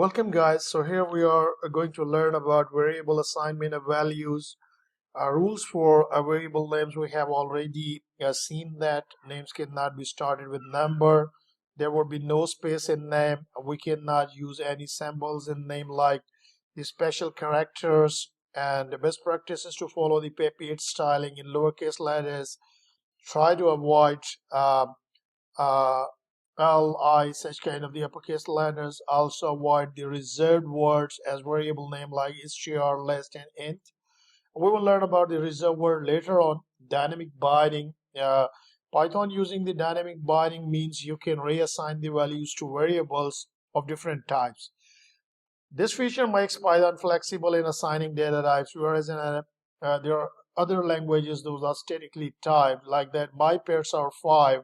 Welcome guys. So here we are going to learn about variable assignment of values. Rules for variable names. We have already seen that names cannot be started with number. There will be no space in name. We cannot use any symbols in name like the special characters, and the best practice is to follow the page styling in lowercase letters. Try to avoid uh, Li, such kind of the uppercase letters. Also avoid the reserved words as variable name like str, less than, int. We will learn about the reserved word later on. Dynamic binding. Python using the dynamic binding means you can reassign the values to variables of different types. This feature makes Python flexible in assigning data types, whereas there are other languages those are statically typed, like that my pairs are 5.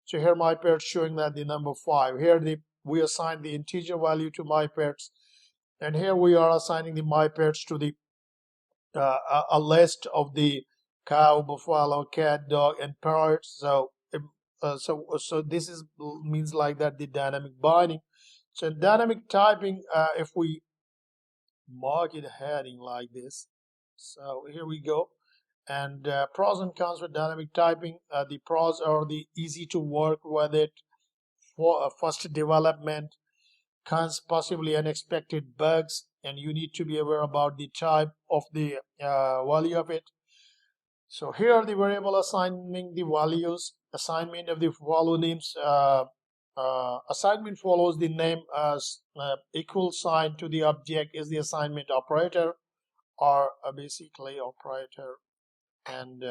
So here my pairs showing that the number 5. Here we assign the integer value to my pairs, and here we are assigning the my pairs to the a list of the cow, buffalo, cat, dog, and parrot. So this is means like that the dynamic binding. So in dynamic typing, if we mark it heading like this, so here we go. And pros and cons with dynamic typing. The pros are the easy to work with it for fast development. Cons, possibly unexpected bugs, and you need to be aware about the type of the value of it. So here are the variable assigning the values. Assignment of the value names. Assignment follows the name as equal sign to the object is the assignment operator, or basically operator. And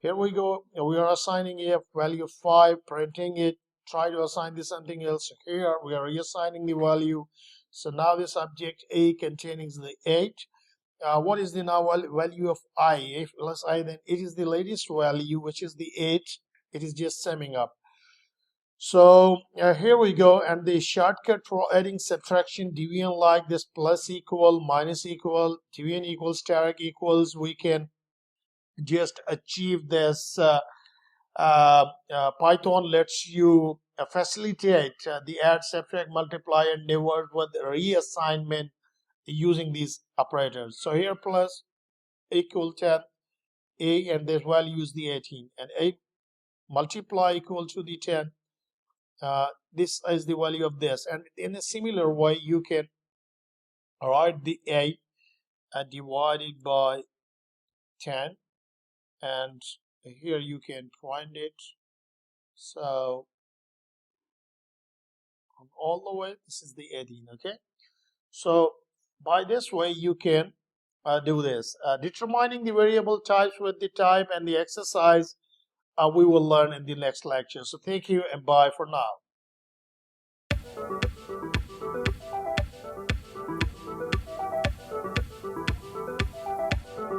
here we go. We are assigning a value of 5, printing it. Try to assign this something else. Here we are reassigning the value. So now this object A containing the 8. What is the now value of I? If plus I, then it is the latest value, which is the 8. It is just summing up. So here we go, and the shortcut for adding subtraction division like this: plus equal, minus equal, division equals, star equals. We can just achieve this. Python lets you facilitate the add, subtract, multiply, and divide with reassignment using these operators. So here plus equal 10, A, and this value is the 18, and A multiply equal to the 10. This is the value of this, and in a similar way you can write the A divided by 10, and here you can find it. So all the way this is the 18. Okay, so by this way you can do this. Determining the variable types with the type and the exercise we will learn in the next lecture. So thank you and bye for now.